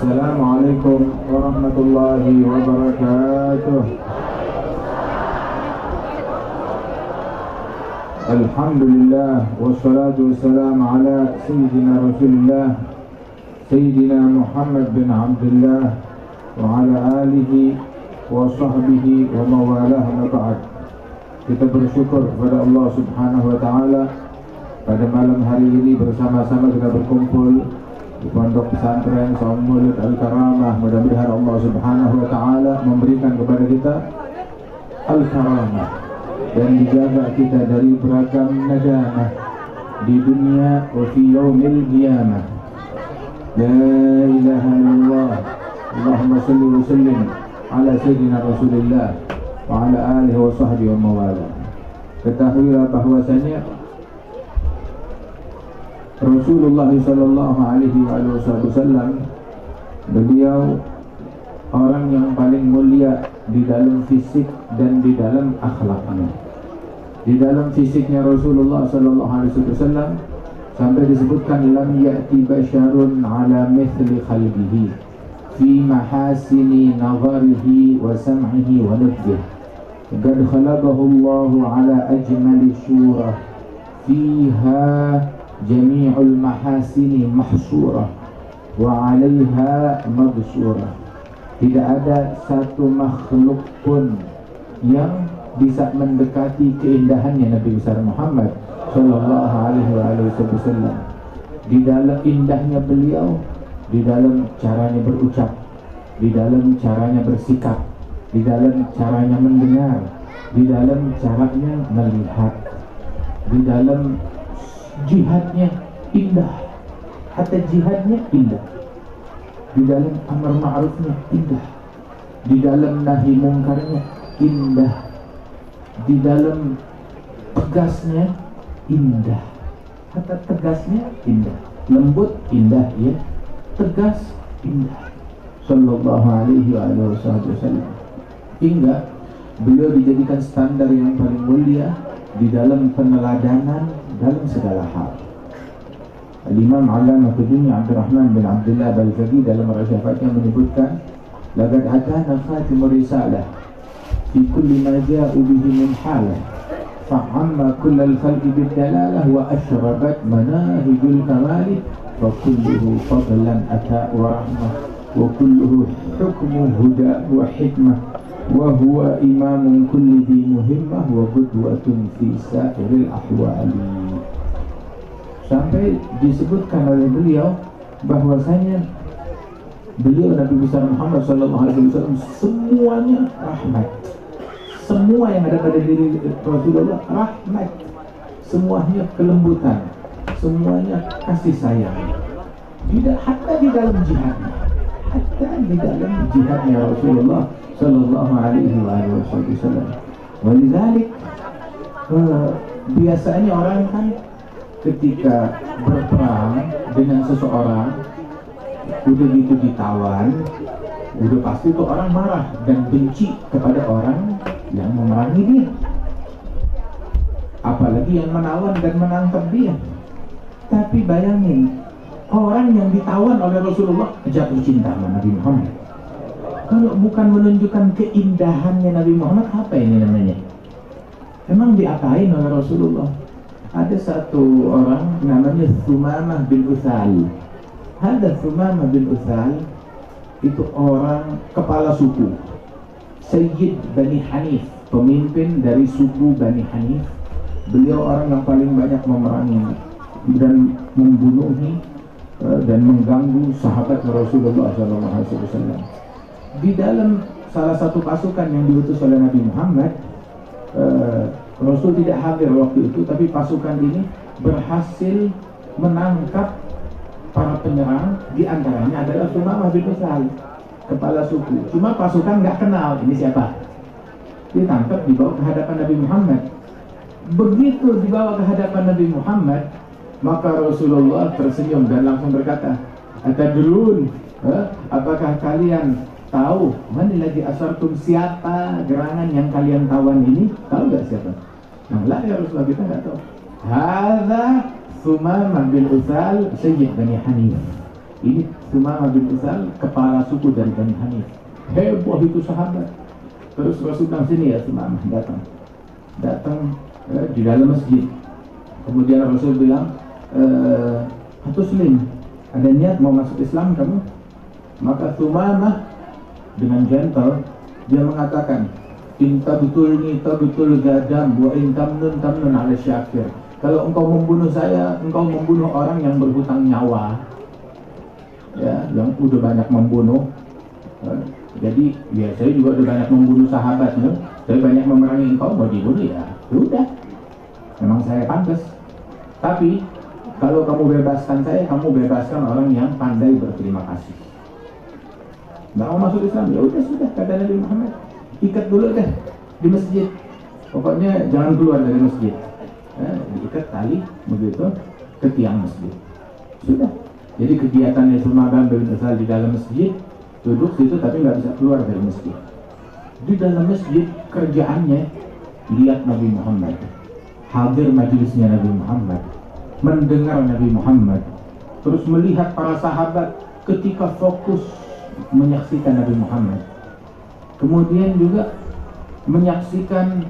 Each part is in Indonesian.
Assalamualaikum warahmatullahi wabarakatuh. Alhamdulillah wassalatu wassalamu ala sayyidina Rasulillah Sayyidina Muhammad bin Abdullah wa ala alihi wa sahbihi wa mawalah ma ba'd. Kita bersyukur kepada Allah Subhanahu wa taala pada malam hari ini bersama-sama kita berkumpul di pondok pesantren Saumul Al-Karamah. Mudah-mudahan Allah Subhanahu wa taala memberikan kepada kita Al-Karamah dan dijaga kita dari beragam nadamah di dunia wa fi yaumil qiyamah. La ilaha illallah. Allahumma salli wa sallim ala sayyidina Rasulillah wa ala alihi wa sahbihi wa mawala. Ketahuilah bahwasanya Rasulullah sallallahu alaihi wasallam beliau orang yang paling mulia di dalam fisik dan di dalam akhlaknya. Di dalam fisiknya Rasulullah sallallahu alaihi wasallam sampai disebutkan lam ya'ti basyarun ala mithli khalqihi fi mahasini nazarihi wa sam'ihi wa nutqihi. Qad khalaqahu Allah ala ajmali surah fiha jami'ul mahasini mahsurah wa 'alaiha mabsurah. Tidak ada satu makhluk pun yang bisa mendekati keindahannya Nabi besar Muhammad sallallahu alaihi wasallam. Di dalam indahnya beliau, di dalam caranya berucap, di dalam caranya bersikap, di dalam caranya mendengar, di dalam caranya melihat, di dalam jihadnya indah, hatta jihadnya indah, di dalam amar ma'rufnya indah, di dalam nahi mungkarnya indah, di dalam tegasnya indah, hatta tegasnya indah, lembut indah ya, tegas indah, sallallahu alaihi wasallam. Hingga beliau dijadikan standar yang paling mulia di dalam peneladanan dalam segala hal. Al-Imam Allamah Dunya Abdurrahman bin Abdullah Al-Faqih dalam Rasyafatnya menyebutkan, laqad atana khatimur risalah fi kulli ma ja'u bihi min halah fa'amma kullal khalqi bid-dalalah wa ashrabat manahijul kamali wa kulluhu fadlan ata wa rahmah wa kulluhu hukmu huda wa hikmah wa huwa imamun kulli dhi muhimmah wa qudwatun fi sa'iril ahwali. Sampai disebutkan oleh beliau bahwasanya beliau Nabi besar Muhammad sallallahu alaihi wasallam semuanya rahmat. Semua yang ada pada diri Rasulullah rahmat. Semuanya kelembutan, semuanya kasih sayang. Tidak hatta di dalam jihadnya. Hatta di dalam jihadnya Rasulullah sallallahu alaihi wasallam. Walidzalik biasanya orang kan ketika berperang dengan seseorang udah gitu ditawan, udah pasti tuh orang marah dan benci kepada orang yang memerangi dia, apalagi yang menawan dan menangkap dia. Tapi bayangin, orang yang ditawan oleh Rasulullah jatuh cinta sama Nabi Muhammad. Kalau bukan menunjukkan keindahannya Nabi Muhammad, apa ini namanya? Emang diapain oleh Rasulullah? Ada satu orang namanya Thumamah bin Uthal. Ada Thumamah bin Uthal, itu orang kepala suku, Sayyid Bani Hanif, pemimpin dari suku Bani Hanif. Beliau orang yang paling banyak memerangi dan membunuhi dan mengganggu sahabat Rasulullah SAW. Di dalam salah satu pasukan yang diutus oleh Nabi Muhammad, Rasul tidak hadir waktu itu, tapi pasukan ini berhasil menangkap para penyerang. Di antaranya adalah Thumamah bin Uthal, kepala suku. Cuma pasukan nggak kenal ini siapa. Ditangkap, dibawa ke hadapan Nabi Muhammad. Begitu dibawa ke hadapan Nabi Muhammad, maka Rasulullah tersenyum dan langsung berkata, "Atadrun, apakah kalian tahu mana lagi asartum, siapa gerangan yang kalian tawan ini? Tahu nggak siapa?" Nah, lah ya Rasulullah, kita nggak tahu. Hadza Thumamah bin Uthal Sayyid Bani Hanif. Ini Sumamah bin Utsal, kepala suku dari Bani Hanif. Heboh itu sahabat. Terus Rasulullah sini ya, Sumamah datang di dalam masjid. Kemudian Rasul bilang, Muslim, ada niat mau masuk Islam kamu? Maka Sumamah dengan gentle dia mengatakan, inta betul gadam wa intamnun ala syakir. Kalau engkau membunuh saya, engkau membunuh orang yang berhutang nyawa, ya, yang udah banyak membunuh. Jadi ya saya juga udah banyak membunuh sahabatmu, saya banyak memerangi engkau, mau dibunuh ya udah, memang saya pantas. Tapi kalau kamu bebaskan saya, kamu bebaskan orang yang pandai berterima kasih. Nggak mau masuk Islam, ya udah sudah, kata Nabi Muhammad, ikat dulu deh di masjid, pokoknya jangan keluar dari masjid. Diikat tali begitu ke tiang masjid, sudah. Jadi kegiatannya Sumamah bin Utsal di dalam masjid, duduk situ tapi nggak bisa keluar dari masjid. Di dalam masjid kerjaannya lihat Nabi Muhammad, hadir majelisnya Nabi Muhammad, mendengar Nabi Muhammad, terus melihat para sahabat ketika fokus menyaksikan Nabi Muhammad. Kemudian juga menyaksikan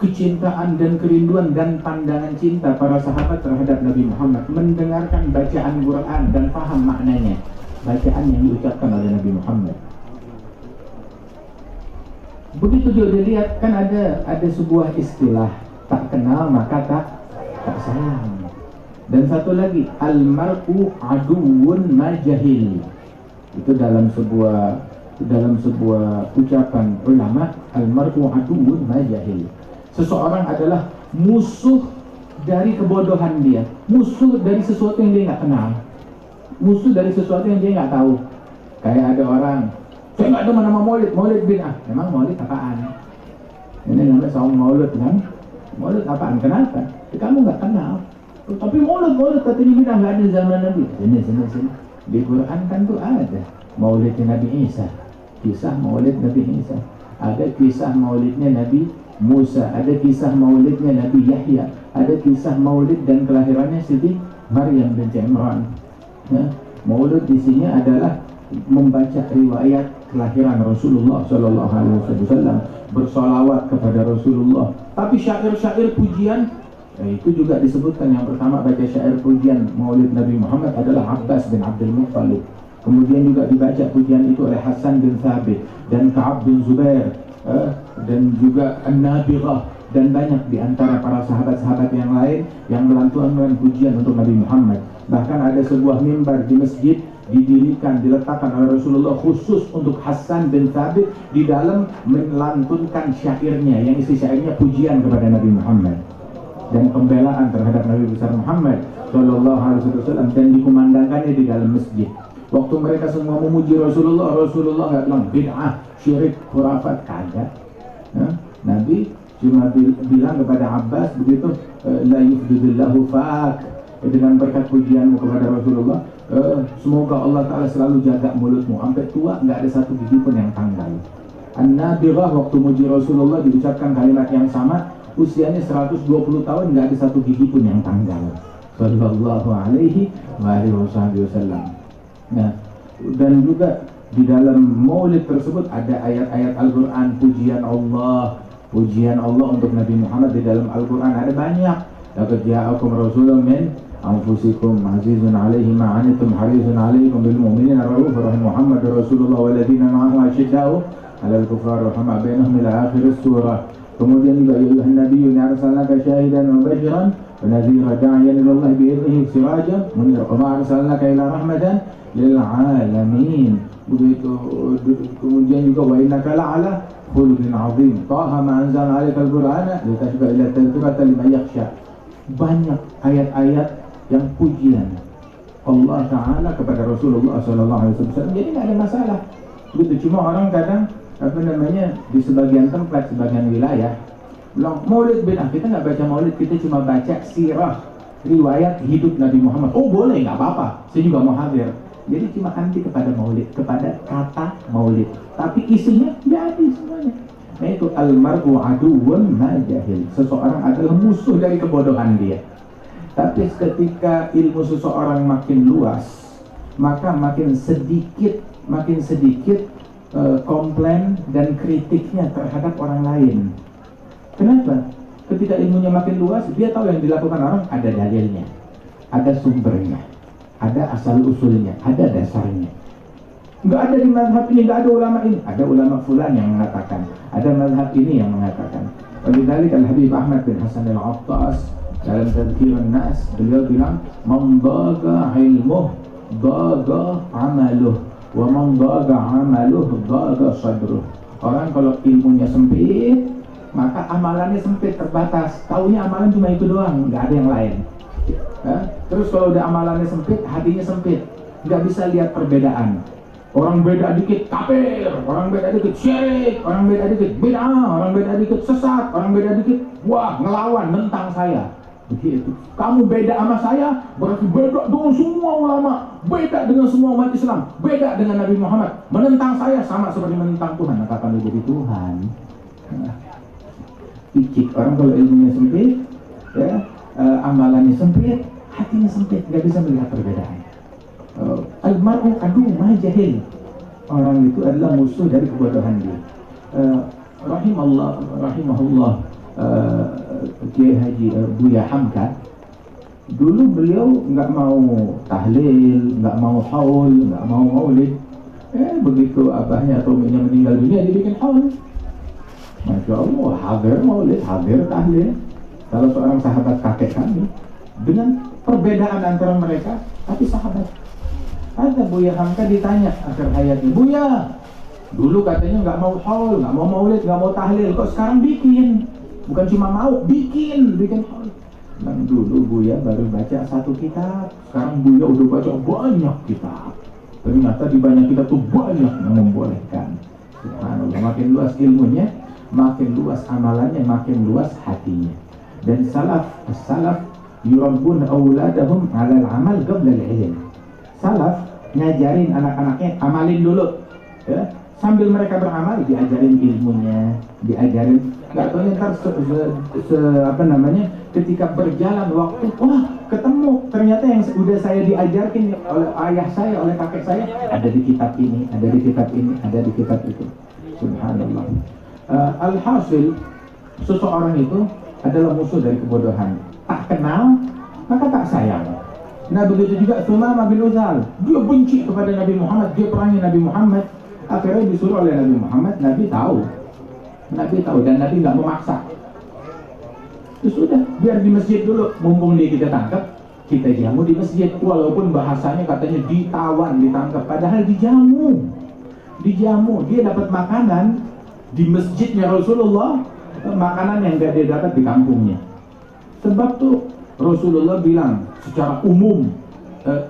kecintaan dan kerinduan dan pandangan cinta para sahabat terhadap Nabi Muhammad, mendengarkan bacaan Quran dan paham maknanya, bacaan yang diucapkan oleh Nabi Muhammad. Begitu juga dilihat, kan ada sebuah istilah, tak kenal maka tak sayang. Dan satu lagi, almar'u aduwwun majahil. Itu dalam sebuah ucapan ulama, almar'u aduwwun majahil. Seseorang adalah musuh dari kebodohan dia, musuh dari sesuatu yang dia nggak kenal, musuh dari sesuatu yang dia nggak tahu. Kayak ada orang, saya nggak demen nama maulid bid'ah. Emang maulid apaan? Ini namanya saum maulid kan? Maulid apaan? Kenapa? Kamu nggak kenal. Tapi maulid katanya bid'ah, nggak ada zaman Nabi. Sini. Di Quran kan tuh ada maulid Nabi Isa, kisah maulid Nabi Isa. Ada kisah maulidnya Nabi Musa, ada kisah maulidnya Nabi Yahya, ada kisah maulid dan kelahirannya Siti Maryam binti Imran. Ya, maulid di sini adalah membaca riwayat kelahiran Rasulullah Shallallahu Alaihi Wasallam, bersolawat kepada Rasulullah. Tapi syair-syair pujian, itu juga disebutkan. Yang pertama baca syair pujian maulid Nabi Muhammad adalah Abbas bin Abdul Muttalib. Kemudian juga dibaca pujian itu oleh Hasan bin Thabit dan Ka'ab bin Zubair, dan juga An-Nabirah, dan banyak di antara para sahabat-sahabat yang lain yang melantunkan pujian untuk Nabi Muhammad. Bahkan ada sebuah mimbar di masjid diletakkan oleh Rasulullah khusus untuk Hasan bin Thabit, di dalam melantunkan syairnya, yang isi syairnya pujian kepada Nabi Muhammad dan pembelaan terhadap Nabi besar Muhammad Shallallahu Alaihi Wasallam, dan dikumandangkannya di dalam masjid. Waktu mereka semua memuji Rasulullah nggak bilang bid'ah, syirik, khurafat, kagak. Nabi cuma bilang kepada Abbas begitu, la yufdidillahu fa'ak, dengan berkat pujianmu kepada Rasulullah, semoga Allah Ta'ala selalu jaga mulutmu sampai tua, nggak ada satu gigi pun yang tanggal. An-Nabirah, waktu muji Rasulullah diucapkan kalimat yang sama, usianya 120 tahun, nggak ada satu gigi pun yang tanggal. Sallallahu alaihi wasallam. Nah, dan juga di dalam maulid tersebut ada ayat-ayat Al-Quran, pujian Allah untuk Nabi Muhammad. Di dalam Al-Quran ada banyak. Laqad ja'akum rasulun min anfusikum azizun 'alaihi ma 'anittum harisun 'alaikum bil mu'minina raufur rahim. Muhammadur Rasulullah walladzina ma'ahu asyiddau 'alal kuffari rahama'u bainahum ila akhir surah. Kemudian juga ya ayyuhan nabiyyu arsalnaka syahidan wa basyiran wa nadhira da'iyan ila Allah bi idnihi sirajan munira wa ma arsalnaka ila rahmatan lil 'alamin. Begitu. Kemudian juga wa innaka la'ala khuluqin 'azim. Taha ma anzalna 'alaikal qur'ana litashqa ila tadhkiratan liman yakhsha. Banyak ayat-ayat yang pujian Allah Ta'ala kepada Rasulullah SAW. Jadi nggak ada masalah. Begitu. Cuma orang kadang di sebagian tempat, sebagian wilayah bilang maulid bid'ah. Kita nggak baca maulid, kita cuma baca sirah, riwayat hidup Nabi Muhammad. Oh boleh, nggak apa-apa, saya juga mau hadir. Jadi cuma anti kepada maulid, kepada kata maulid, tapi isinya jadi semuanya. Nah itu almar'u aduwwun majahil. Seseorang adalah musuh dari kebodohan dia. Tapi ketika ilmu seseorang makin luas, maka makin sedikit komplain dan kritiknya terhadap orang lain. Kenapa? Ketika ilmunya makin luas, dia tahu yang dilakukan orang ada dalilnya, ada sumbernya, ada asal usulnya, ada dasarnya. Nggak ada di mazhab ini, nggak ada ulama ini, ada ulama fulan yang mengatakan, ada mazhab ini yang mengatakan. Walidhalika Al-Habib Ahmad bin Hasan Al-Attas dalam Tadhkirun Nas, beliau bilang, man daga ilmuh daga amaluh, wa man daga amaluh daga sadruh. Orang kalau ilmunya sempit, maka amalannya sempit, terbatas. Taunya amalan cuma itu doang, nggak ada yang lain. Terus kalau udah amalannya sempit, hatinya sempit, nggak bisa lihat perbedaan. Orang beda dikit kafir, orang beda dikit syirik, orang beda dikit bid'ah, orang beda dikit sesat, orang beda dikit wah ngelawan, nentang saya. Begitu. Kamu beda sama saya, berarti beda dengan semua ulama, beda dengan semua umat Islam, beda dengan Nabi Muhammad. Menentang saya sama seperti menentang Tuhan. Nah, kapan lu jadi Tuhan? Picik. Orang kalau ilmunya sempit, ya, amalannya sempit, hatinya sempit, nggak bisa melihat perbedaan. Al-mar'u adu ma jahil. Orang itu adalah musuh dari kebodohan dia. Rahimahullah Kiai Haji Buya Hamka, dulu beliau nggak mau tahlil, nggak mau haul, nggak mau maulid. Begitu abahnya atau umumnya meninggal dunia, dia bikin haul. Masya Allah, hadir maulid, hadir tahlil. Kalau seorang sahabat kakek kami, dengan perbedaan antara mereka, tapi sahabat. Ada Buya Hamka ditanya akhir hayatnya, Buya, dulu katanya nggak mau haul, nggak mau maulid, nggak mau tahlil, kok sekarang bikin? Bukan cuma mau, bikin haul. Dan dulu Buya baru baca 1 kitab, sekarang Buya udah baca banyak kitab. Ternyata di banyak kitab tuh banyak yang membolehkan. Subhanallah, makin luas ilmunya, makin luas amalannya, makin luas hatinya. Dan salaf yurabbun auladahum 'ala al-'amal qabla al-'ilm. Salaf ngajarin anak-anaknya amalin dulu, ya. Sambil mereka beramal diajarin ilmunya, diajarin. Nggak tahu ntar ketika berjalan waktu, wah ketemu ternyata yang sudah saya diajarkan oleh ayah saya, oleh kakek saya, ada di kitab ini, ada di kitab ini, ada di kitab itu. Subhanallah. Alhasil, seseorang itu adalah musuh dari kebodohan. Tak kenal maka tak sayang. Nah begitu juga Sumamah bin Utsal, dia benci kepada Nabi Muhammad, dia perangi Nabi Muhammad. Akhirnya disuruh oleh Nabi Muhammad, Nabi tahu dan Nabi nggak memaksa. Itu sudah, biar di masjid dulu, mumpung dia kita tangkap, kita jamu di masjid. Walaupun bahasanya katanya ditawan, ditangkap, padahal dijamu. Dia dapat makanan di masjidnya Rasulullah, makanan yang nggak dia dapat di kampungnya. Sebab tuh Rasulullah bilang secara umum,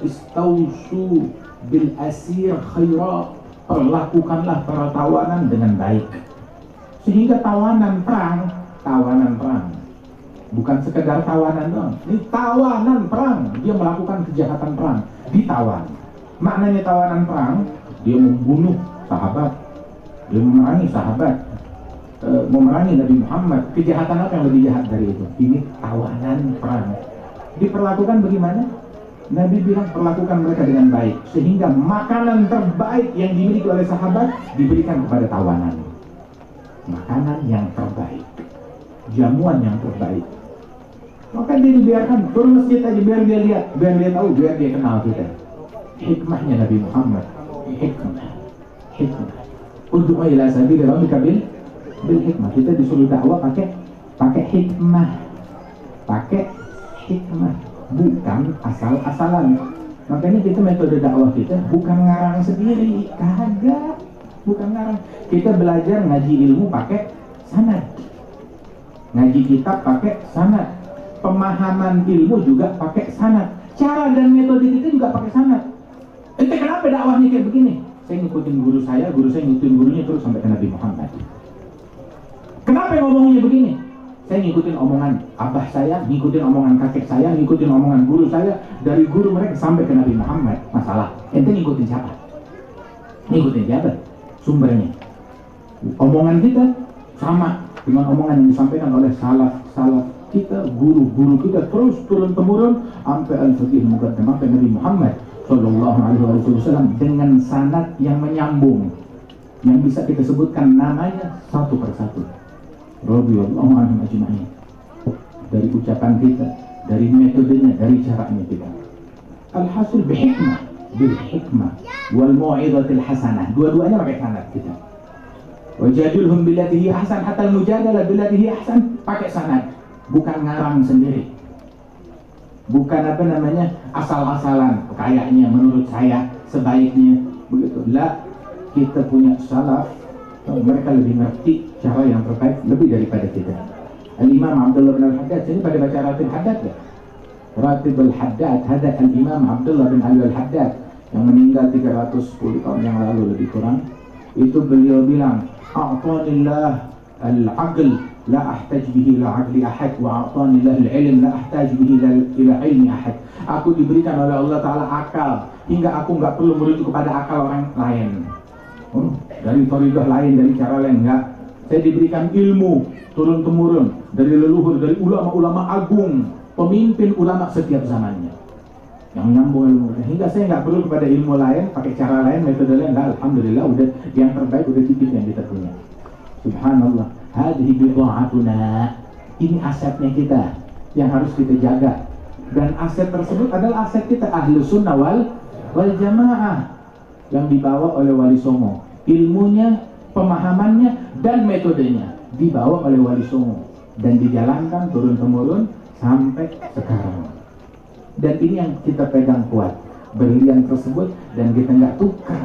istausu bil asir khaira, perlakukanlah para tawanan dengan baik. Sehingga tawanan perang, bukan sekedar tawanan doang. Ini tawanan perang, dia melakukan kejahatan perang, ditawan. Maknanya tawanan perang, dia membunuh sahabat, dia memerangi sahabat, memerangi Nabi Muhammad. Kejahatan apa yang lebih jahat dari itu? Ini tawanan perang. Diperlakukan bagaimana? Nabi bilang perlakukan mereka dengan baik, sehingga makanan terbaik yang dimiliki oleh sahabat diberikan kepada tawanan. Makanan yang terbaik, jamuan yang terbaik. Maka dia dibiarkan turun masjid aja, biar dia lihat, biar dia tahu, biar dia kenal kita. Hikmahnya Nabi Muhammad, hikmah. Ud'u ila sabili rabbika bil hikmah. Kita disuruh dakwah pakai hikmah, bukan asal-asalan. Makanya kita metode dakwah kita bukan ngarang sendiri, kagak, bukan ngarang. Kita belajar ngaji ilmu pakai sanad, ngaji kitab pakai sanad, pemahaman ilmu juga pakai sanad, cara dan metode kita juga pakai sanad. Ente kenapa dakwahnya kayak begini? Saya ngikutin guru saya ngikutin gurunya terus sampai ke Nabi Muhammad. Kenapa ngomongnya begini? Saya ngikutin omongan abah saya, ngikutin omongan kakek saya, ngikutin omongan guru saya, dari guru mereka sampai ke Nabi Muhammad. Masalah, ente ngikutin siapa? Ngikutin siapa? Sumbernya. Omongan kita sama dengan omongan yang disampaikan oleh salaf kita, guru-guru kita, terus turun-temurun sampai Al-Faqih Muqaddam, sampai Nabi Muhammad Sallallahu Alaihi Wasallam dengan sanad yang menyambung, yang bisa kita sebutkan namanya satu persatu. Radhiyallahu anhum ajma'in. Dari ucapan kita, dari metodenya, dari caranya kita. Alhasil bihikmah, bil hikmah wal mau'izatil hasanah. Dua-duanya pakai sanad kita. Wajadilhum billati hiya ahsan, hatta al-mujadalah billati hiya ahsan, pakai sanad. Bukan ngarang sendiri. Bukan asal-asalan, kayaknya menurut saya sebaiknya begitu. Lah, kita punya salaf, mereka lebih ngerti cara yang terbaik lebih daripada kita. Al-Imam Abdullah bin Al-Haddad, ini pada baca Ratib Haddad ya? Ratib Al-Haddad, Haddad Al-Imam Abdullah bin Al-Haddad yang meninggal 310 tahun yang lalu lebih kurang. Itu beliau bilang, a'tanillah al-aql la ahtaj bihi ila aqli ahad wa a'tanillah al-ilm la ahtaj bihi ila ilmi ahad. Aku diberikan oleh Allah Ta'ala akal hingga aku nggak perlu merujuk kepada akal orang lain. Dari thariqah lain, dari cara lain enggak. Saya diberikan ilmu turun-temurun dari leluhur, dari ulama-ulama agung, pemimpin ulama setiap zamannya yang nyambung ilmu, hingga saya nggak perlu kepada ilmu lain, pakai cara lain, metode lain. Enggak, alhamdulillah udah yang terbaik, udah cukup yang kita punya. Subhanallah, hadhihi bidha'atuna. Ini asetnya kita yang harus kita jaga, dan aset tersebut adalah aset kita Ahlus Sunnah wal Jamaah yang dibawa oleh Wali Songo. Ilmunya, pemahamannya, dan metodenya dibawa oleh Wali Songo dan dijalankan turun-temurun sampai sekarang. Dan ini yang kita pegang kuat, berlian tersebut, dan kita nggak tukar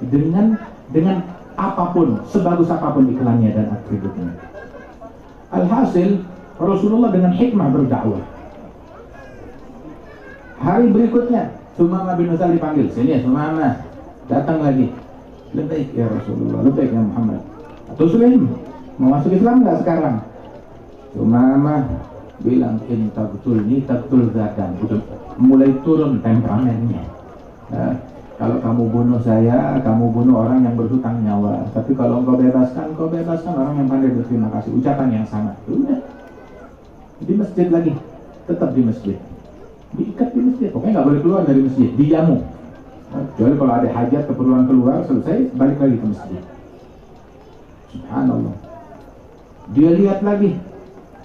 dengan apapun, sebagus apapun iklannya dan atributnya. Alhasil, Rasulullah dengan hikmah berdakwah. Hari berikutnya, Sumamah bin Utsal dipanggil, sini Sumamah, datang lagi. Lebih ya Rasulullah, lebih ya Muhammad. Atau Sulaim, mau masuk Islam nggak sekarang? Sumamah bilang, inta betul zadan. Udah mulai turun temperamennya. Kalau kamu bunuh saya, kamu bunuh orang yang berhutang nyawa. Tapi kalau engkau bebaskan orang yang pandai berterima kasih. Ucapan yang sama. Udah. Di masjid lagi, tetap di masjid. Diikat di masjid. Pokoknya nggak boleh keluar dari masjid. Dijamu. Kecuali kalau ada hajat, keperluan keluar, selesai, balik lagi ke masjid. Subhanallah. Dia lihat lagi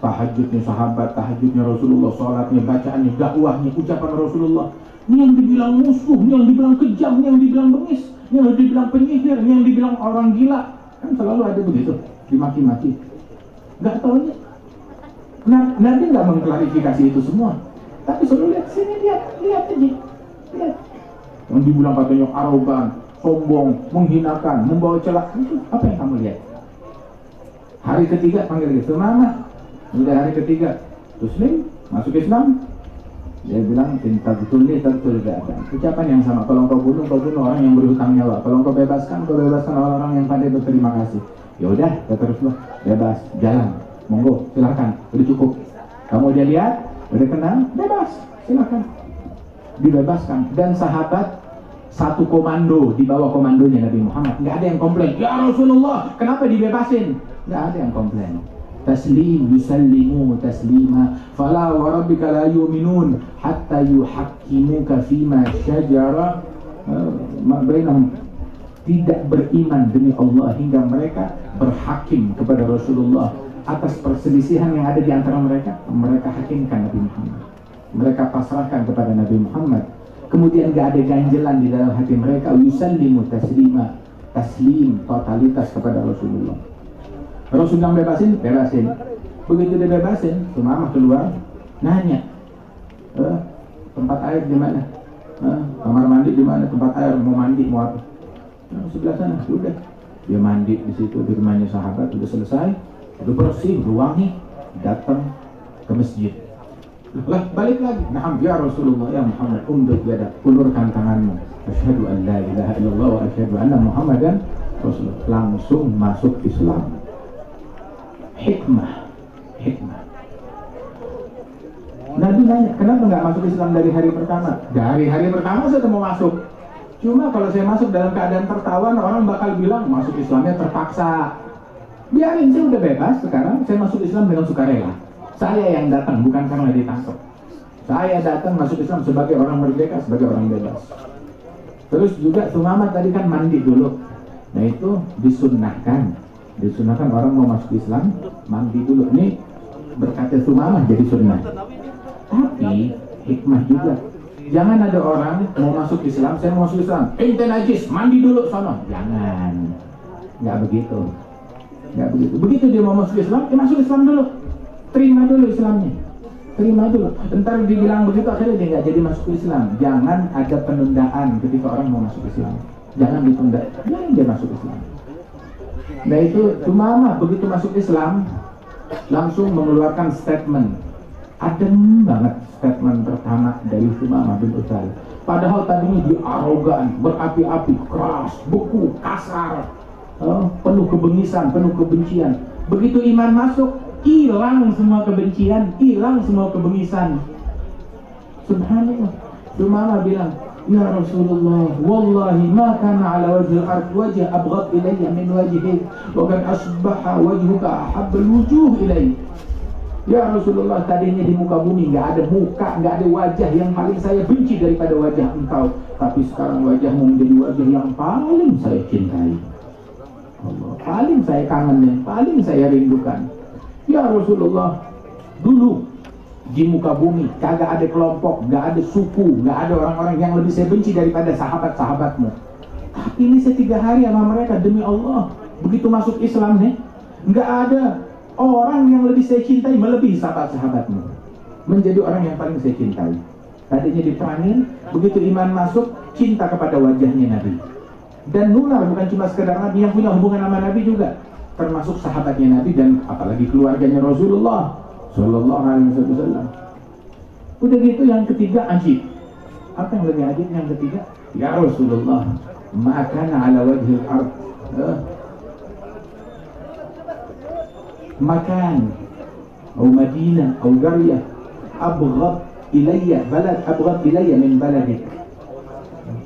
tahajudnya sahabat, tahajudnya Rasulullah, sholatnya, bacaannya, dakwahnya, ucapan Rasulullah. Ini yang dibilang musuh, ini yang dibilang kejam, ini yang dibilang bengis, ini yang dibilang penyihir, ini yang dibilang orang gila. Kan selalu ada begitu, dimaki-maki. Gak taunya, Nabi gak mengklarifikasi itu semua. Tapi suruh lihat sini, lihat aja, lihat. Yang dibilang katanya arogan, sombong, menghinakan, membawa celak, itu apa yang kamu lihat? Hari ketiga panggil gitu, Mama. Udah hari ketiga, Muslim masuk Islam. Dia bilang, cinta betul gak ada. Ucapan yang sama, kalau kau bunuh orang yang berhutang nyawa. Kalau kau bebaskan orang-orang yang pandai berterima kasih. Ya udah, teruslah, bebas, jalan, monggo, silakan, udah cukup. Kamu udah lihat, udah kenal, bebas, silakan, dibebaskan. Dan sahabat satu komando, di bawah komandonya Nabi Muhammad. Nggak ada yang komplain, ya Rasulullah, kenapa dibebasin? Nggak ada yang komplain. Taslim, yusallimu taslima, fala wa rabbika la yu'minun hatta yuhakkimuka fima syajara bainahum. Tidak beriman demi Allah hingga mereka berhakim kepada Rasulullah atas perselisihan yang ada di antara mereka. Mereka hakimkan Nabi Muhammad, mereka pasrahkan kepada Nabi Muhammad. Kemudian gak ada ganjelan di dalam hati mereka. Yusallimu taslima, taslim, totalitas kepada Rasulullah. Rasul bilang bebasin. Begitu dia bebasin, Sumamah keluar, nanya, tempat air di mana? Kamar mandi di mana? Tempat air, mau mandi, mau apa? Sebelah sana. Sudah, dia mandi di situ di rumahnya sahabat. Sudah selesai, udah bersih, udah wangi, datang ke masjid. Lah balik lagi, na'am ya Rasulullah, ya Muhammad, umdud yadak, ulurkan tanganmu. Asyhadu an la ilaha illallah wa asyhadu anna Muhammadan Rasulullah. Langsung masuk Islam. Hikmah. Nabi nanya, kenapa nggak masuk Islam dari hari pertama? Dari hari pertama saya mau masuk. Cuma kalau saya masuk dalam keadaan tertawan, orang bakal bilang masuk Islamnya terpaksa. Biarin, saya udah bebas sekarang, saya masuk Islam dengan sukarela. Saya yang datang, bukan karena ditangkap. Saya datang masuk Islam sebagai orang merdeka, sebagai orang bebas. Terus juga Sumamah tadi kan mandi dulu. Nah itu disunnahkan orang mau masuk Islam mandi dulu. Ini berkata Sumamah jadi sunnah. Tapi hikmah juga. Jangan ada orang mau masuk Islam, saya mau masuk Islam, ente najis, mandi dulu sono. Jangan. Nggak begitu. Begitu dia mau masuk Islam, dia masuk Islam dulu. Terima dulu Islamnya. Terima dulu. Entar dibilang begitu akhirnya dia nggak jadi masuk Islam. Jangan ada penundaan ketika orang mau masuk Islam. Jangan ditunda. Jangan dia masuk Islam. Nah itu Sumamah begitu masuk Islam langsung mengeluarkan statement. Adem banget statement pertama dari Sumamah bin Utsal. Padahal tadinya dia arogan, berapi-api, keras, beku, kasar, penuh kebengisan, penuh kebencian. Begitu iman masuk, hilang semua kebencian, hilang semua kebengisan. Subhanallah. Sumamah bilang, ya Rasulullah, wallahi ma kana ala wajhil ard wajh abghad ilayya min wajhik wa kan asbaha wajhuka ahabbal wujuh ilayya. Ya Rasulullah, tadinya di muka bumi nggak ada muka, nggak ada wajah yang paling saya benci daripada wajah engkau. Tapi sekarang wajahmu menjadi wajah yang paling saya cintai. Allah, paling saya kangenin, paling saya rindukan. Ya Rasulullah, dulu di muka bumi kagak ada kelompok, nggak ada suku, nggak ada orang-orang yang lebih saya benci daripada sahabat-sahabatmu. Tapi ini saya 3 hari sama mereka, demi Allah. Begitu masuk Islam nih, nggak ada orang yang lebih saya cintai melebihi sahabat-sahabatmu. Menjadi orang yang paling saya cintai. Tadinya diperangin, begitu iman masuk, cinta kepada wajahnya Nabi. Dan nular bukan cuma sekedar Nabi yang punya hubungan sama Nabi juga, termasuk sahabatnya Nabi dan apalagi keluarganya Rasulullah Sallallahu Alaihi Wasallam. Udah gitu yang ketiga ajib. Apa yang lebih ajib yang ketiga? Ya Rasulullah, ma'akana ala wajhil ard makan atau Madinah atau Qaryah abghad ilayya balad abghad ilayya min baladik.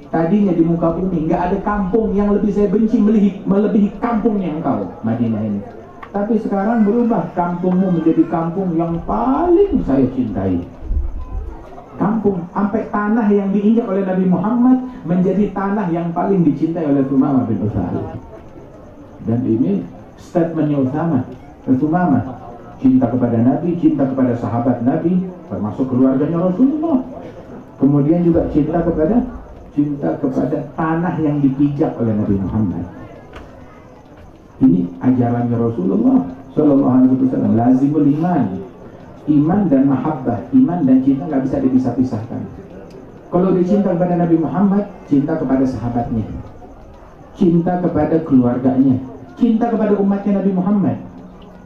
Tadinya di muka bumi nggak ada kampung yang lebih saya benci melebihi kampungnya engkau, Madinah ini. Tapi sekarang berubah, kampungmu menjadi kampung yang paling saya cintai. Kampung, sampai tanah yang diinjak oleh Nabi Muhammad menjadi tanah yang paling dicintai oleh Sumamah bin Utsal. Dan ini statementnya Sumamah, cinta kepada Nabi, cinta kepada sahabat Nabi, termasuk keluarganya Rasulullah. Kemudian juga cinta kepada tanah yang dipijak oleh Nabi Muhammad. Ini ajarannya Rasulullah Sallallahu Alaihi Wasallam. Lazimul iman dan mahabbah, iman dan cinta nggak bisa dipisah-pisahkan. Kalau dicinta kepada Nabi Muhammad, cinta kepada sahabatnya, cinta kepada keluarganya, cinta kepada umatnya Nabi Muhammad.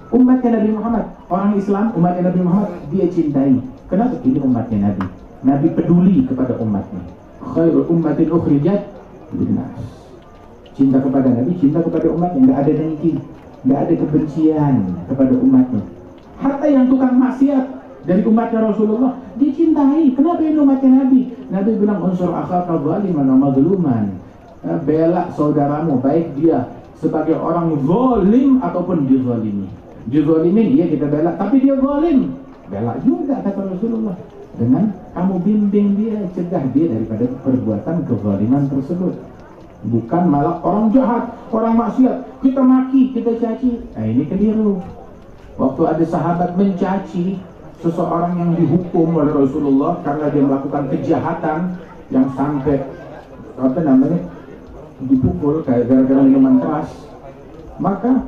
Umatnya Nabi Muhammad, orang Islam, umatnya Nabi Muhammad, dia cintai. Kenapa? Ini umatnya Nabi. Nabi peduli kepada umatnya. Khairul ummatin ukhrijat linnas. Cinta kepada Nabi, cinta kepada umatnya. Nggak ada dengki, nggak ada kebencian kepada umatnya. Hatta yang tukang maksiat dari umatnya Rasulullah dicintai. Kenapa ini umatnya Nabi? Nabi bilang unsur akhaka zaliman wa mazluman. Bela saudaramu, baik dia sebagai orang zalim ataupun dizalimi. Dizalimin, iya kita bela, tapi dia zalim, bela juga kata Rasulullah. Dengan kamu bimbing dia, cegah dia daripada perbuatan kezaliman tersebut. Bukan malah orang jahat, orang maksiat, kita maki, kita caci. Nah ini keliru. Waktu ada sahabat mencaci seseorang yang dihukum oleh Rasulullah karena dia melakukan kejahatan yang sampai dipukul kayak gara-gara minuman keras, maka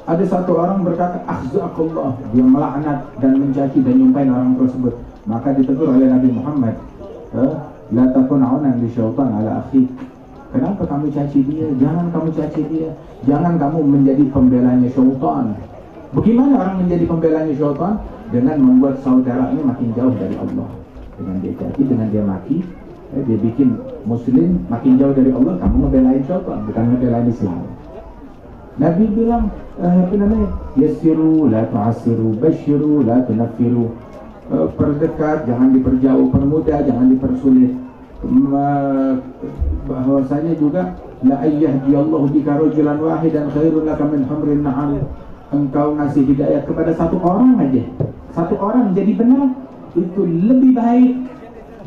ada satu orang berkata akhzaqallah, dia melaknat dan mencaci dan nyumpain orang tersebut. Maka ditegur oleh Nabi Muhammad, la takun aunan li syaitan ala akhik. Kenapa kamu caci dia? Jangan kamu caci dia. Jangan kamu menjadi pembelanya syaitan. Bagaimana orang menjadi pembelanya syaitan? Dengan membuat saudaranya makin jauh dari Allah. Dengan dia caci, dengan dia maki, dia bikin muslim makin jauh dari Allah. Kamu ngebelain syaitan, bukan ngebelain Islam. Nabi bilang, yassiru la tu'assiru, basyiru la tunaffiru. Perdekat, jangan diperjauh, permudah, jangan dipersulit. Bahwasanya juga la ayyahdiyallahu bika rajulan wahidan khairun laka min humrin na'am. Engkau ngasih hidayah kepada satu orang aja, satu orang jadi benar, itu lebih baik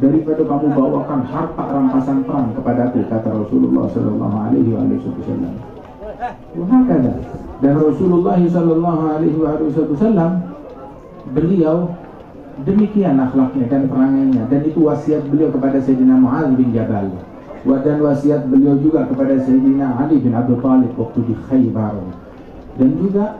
daripada kamu bawakan harta rampasan perang kepadaku, kata Rasulullah sallallahu alaihi wasallam. Wahakala. Dan Rasulullah sallallahu alaihi wasallam beliau demikian akhlaknya dan perangainya, dan itu wasiat beliau kepada Sayyidina Mu'adz bin Jabal, dan wasiat beliau juga kepada Sayyidina Ali bin Abi Thalib waktu di Khaybar. Dan juga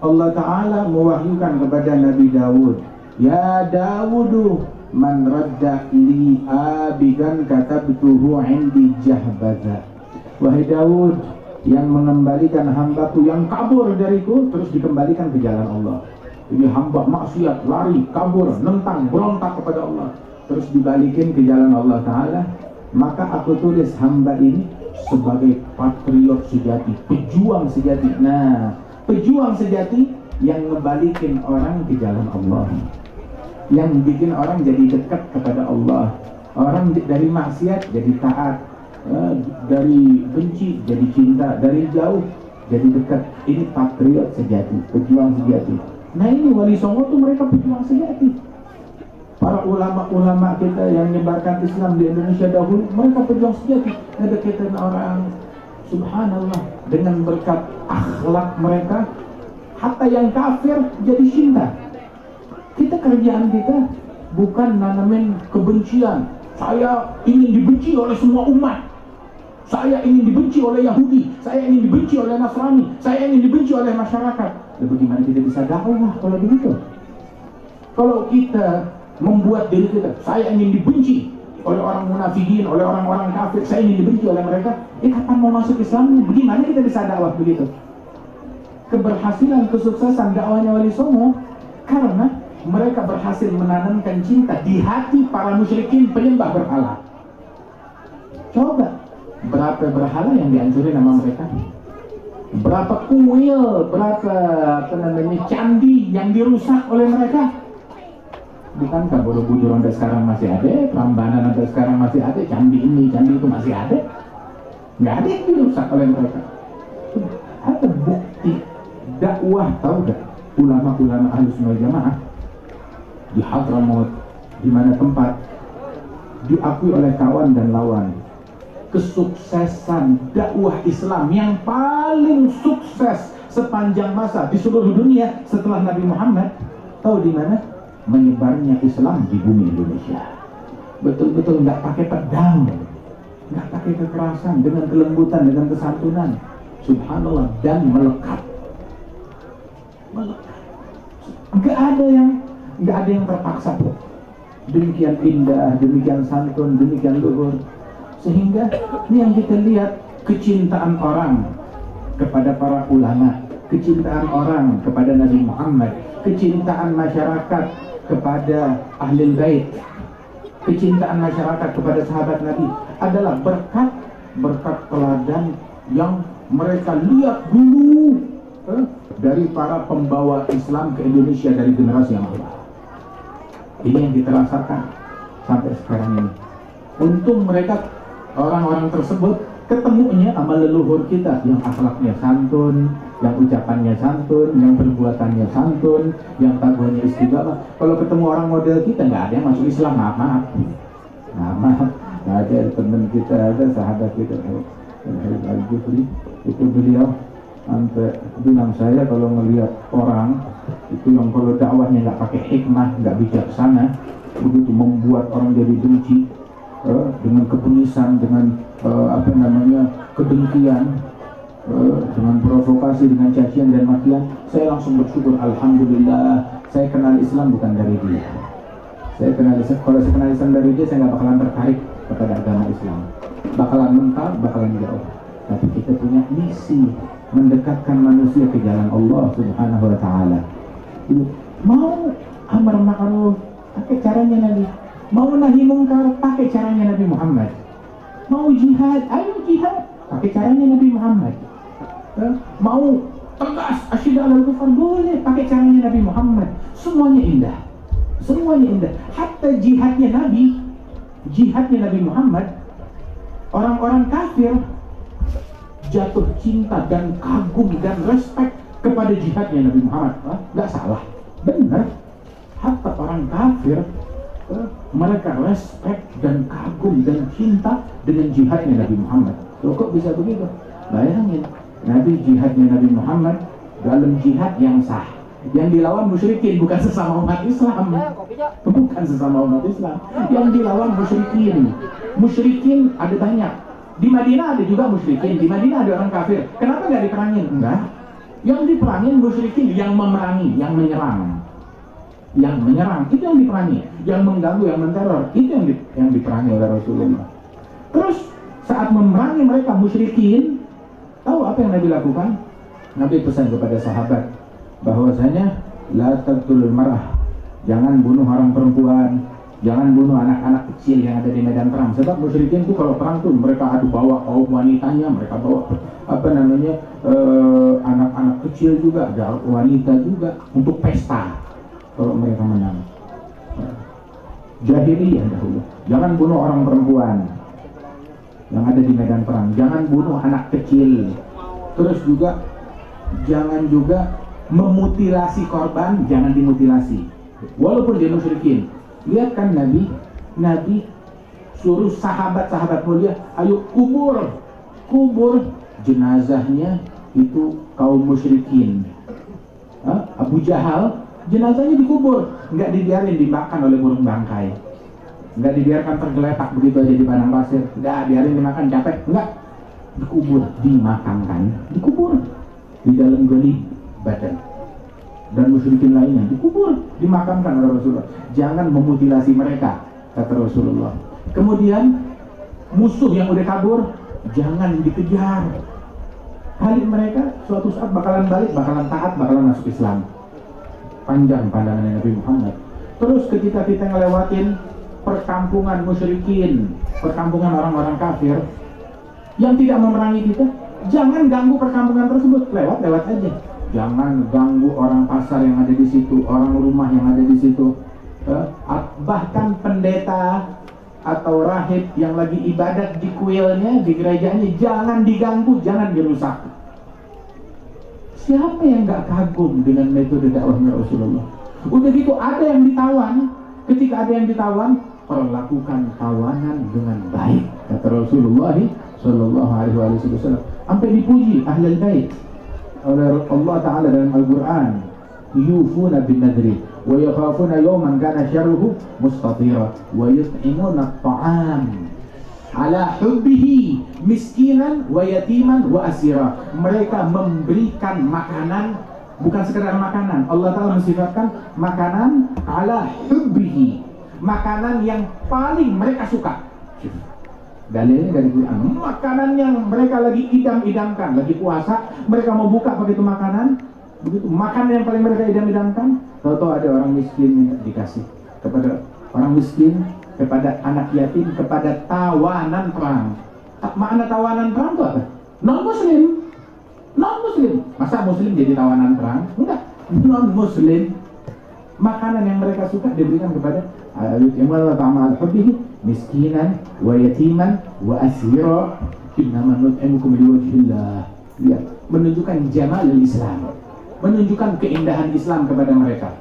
Allah Ta'ala mewahyukan kepada Nabi Dawud, ya Dawudu man radda li abidan katabtuhu indi jahbaza. Wahai Dawud, yang mengembalikan hambaku yang kabur dariku terus dikembalikan ke jalan Allah. Ini hamba maksiat, lari, kabur, nentang, berontak kepada Allah, terus dibalikin ke jalan Allah Ta'ala. Maka aku tulis hamba ini sebagai patriot sejati, pejuang sejati. Nah, pejuang sejati yang ngebalikin orang ke jalan Allah, yang bikin orang jadi dekat kepada Allah. Orang dari maksiat jadi taat, dari benci jadi cinta, dari jauh jadi dekat. Ini patriot sejati, pejuang sejati. Nah ini Wali Songo tuh mereka pejuang sejati. Para ulama-ulama kita yang menyebarkan Islam di Indonesia dahulu, mereka pejuang sejati. Ngedeketin orang, subhanallah, dengan berkat akhlak mereka, hatta yang kafir jadi cinta. Kita kerjaan kita bukan nanamin kebencian. Saya ingin dibenci oleh semua umat. Saya ingin dibenci oleh Yahudi, saya ingin dibenci oleh Nasrani, saya ingin dibenci oleh masyarakat. Lalu bagaimana kita bisa dakwah kalau begitu? Kalau kita membuat diri kita, saya ingin dibenci oleh orang munafikin, oleh orang-orang kafir, saya ingin dibenci oleh mereka, kapan mau masuk Islam? Bagaimana kita bisa dakwah begitu? Keberhasilan, kesuksesan dakwahnya Wali Songo karena mereka berhasil menanamkan cinta di hati para musyrikin penyembah berhala. Coba, berapa berhala yang dihancurin sama mereka? Berapa kuil, berapa candi yang dirusak oleh mereka? Bukankah Borobudur sampai sekarang masih ada, Prambanan sampai sekarang masih ada, candi ini, candi itu masih ada? Nggak ada yang dirusak oleh mereka. Ada bukti dakwah, tahu gak? Ulama-ulama Ahlussunnah wal Jamaah di Hadramaut, di mana tempat diakui oleh kawan dan lawan, kesuksesan dakwah Islam yang paling sukses sepanjang masa di seluruh dunia setelah Nabi Muhammad, tahu di mana? Menyebarnya Islam di bumi Indonesia. Betul-betul nggak pakai pedang, nggak pakai kekerasan, dengan kelembutan, dengan kesantunan, subhanallah, dan melekat. Nggak ada yang terpaksa. Demikian indah, demikian santun, demikian luhur. Sehingga ini yang kita lihat, kecintaan orang kepada para ulama, kecintaan orang kepada Nabi Muhammad, kecintaan masyarakat kepada Ahlul Bait, kecintaan masyarakat kepada sahabat Nabi adalah berkat teladan yang mereka lihat dulu dari para pembawa Islam ke Indonesia dari generasi yang lalu. Ini yang kita rasakan sampai sekarang ini. Untung mereka, orang-orang tersebut, ketemunya sama leluhur kita yang akhlaknya santun, yang ucapannya santun, yang perbuatannya santun, yang tabuhannya istiqamah. Kalau ketemu orang model kita, nggak ada yang masuk Islam. Maaf. Nggak ada teman kita, ada sahabat kita, Al-Jufri, itu beliau sampai bilang, saya kalau melihat orang itu yang kalau dakwahnya nggak pakai hikmah, nggak bijaksana, begitu membuat orang jadi benci, dengan kepenisan, dengan kedengkian, dengan provokasi, dengan cacian dan makian, saya langsung bersyukur, alhamdulillah, saya kenal Islam bukan dari dia. Kalau saya kenal Islam dari dia, saya nggak bakalan tertarik kepada agama Islam, bakalan mental, bakalan jauh. Tapi kita punya misi mendekatkan manusia ke jalan Allah Subhanahu wa Ta'ala. Mau amar ma'ruf pakai caranya Nabi, mau nahi mungkar pakai caranya Nabi Muhammad, mau jihad, ayo jihad pakai caranya Nabi Muhammad, mau tegas asyhadu alla ilaha illallah boleh pakai caranya Nabi Muhammad. Semuanya indah, semuanya indah. Hatta jihadnya Nabi Muhammad, orang-orang kafir jatuh cinta dan kagum dan respect kepada jihadnya Nabi Muhammad. Nggak salah, benar. Hatta orang kafir mereka respect dan kagum dan cinta dengan jihadnya Nabi Muhammad. Loh, kok bisa begitu? Bayangin, jihadnya Nabi Muhammad dalam jihad yang sah. Yang dilawan musyrikin, bukan sesama umat Islam. Bukan sesama umat Islam. Yang dilawan musyrikin. Musyrikin ada banyak. Di Madinah ada juga musyrikin. Di Madinah ada orang kafir. Kenapa nggak diperangin? Enggak. Yang diperangin musyrikin, yang memerangi, yang menyerang. Yang menyerang, itu yang diperangi. Yang mengganggu, yang menteror, itu yang diperangi oleh Rasulullah. Terus saat memerangi mereka musyrikin, tahu apa yang Nabi lakukan? Nabi pesan kepada sahabat bahwasanya la taqtulul mar'ah, jangan bunuh orang perempuan, jangan bunuh anak-anak kecil yang ada di medan perang. Sebab musyrikin itu kalau perang tuh mereka bawa kaum wanitanya, mereka bawa anak-anak kecil juga, ada wanita juga untuk pesta kalau mereka menang. Jahiliyah dahulu, jangan bunuh orang perempuan yang ada di medan perang, jangan bunuh anak kecil. Terus juga jangan juga memutilasi korban, jangan dimutilasi walaupun dia musyrikin. Lihat kan Nabi suruh sahabat-sahabat mulia, ayo kubur jenazahnya itu kaum musyrikin. Abu Jahal jenazahnya dikubur, nggak dibiarin dimakan oleh burung bangkai, nggak dibiarkan tergeletak begitu aja di padang pasir, nggak biarin dimakan capek, nggak, dikubur di dalam geli badan. Dan musyrikin lainnya dikubur, dimakamkan oleh Rasulullah. Jangan memutilasi mereka, kata Rasulullah. Kemudian musuh yang udah kabur jangan dikejar. Kali mereka suatu saat bakalan balik, bakalan taat, bakalan masuk Islam. Panjang pandangan Nabi Muhammad. Terus ketika kita ngelewatin perkampungan musyrikin, perkampungan orang-orang kafir yang tidak memerangi kita, jangan ganggu perkampungan tersebut, lewat aja. Jangan ganggu orang pasar yang ada di situ, orang rumah yang ada di situ. Bahkan pendeta atau rahib yang lagi ibadat di kuilnya, di gerejanya, jangan diganggu, jangan dirusak. Siapa yang gak kagum dengan metode dakwahnya Rasulullah? Udah gitu ada yang ditawan. Ketika ada yang ditawan, perlakukan tawanan dengan baik, kata Rasulullah Sallallahu Alaihi Wasallam. Sampai dipuji ahlul bait oleh Allah Taala dalam Al-Quran, yufuna bin nadri wa yakhafuna yawman kana syarruhu mustatira wa yut'imuna at-ta'am ala hubbihi miskinan wa yatiman wa asira. Mereka memberikan makanan, bukan sekedar makanan. Allah Ta'ala mensifatkan makanan ala hubbihi, makanan yang paling mereka suka. Dalilnya dari Quran. Makanan yang mereka lagi idam-idamkan, lagi puasa, mereka mau buka begitu makanan, begitu makanan yang paling mereka idam-idamkan. Tahu-tahu ada orang miskin minta dikasih kepada orang miskin, kepada anak yatim, kepada tawanan perang. Makna tawanan perang itu apa? Non-muslim. Masa muslim jadi tawanan perang? Enggak, non-muslim. Makanan yang mereka suka diberikan kepada miskinan wa yatiman wa asira innama nut'imukum liwajhillah. Lihat, menunjukkan jamalul Islam, menunjukkan keindahan Islam kepada mereka,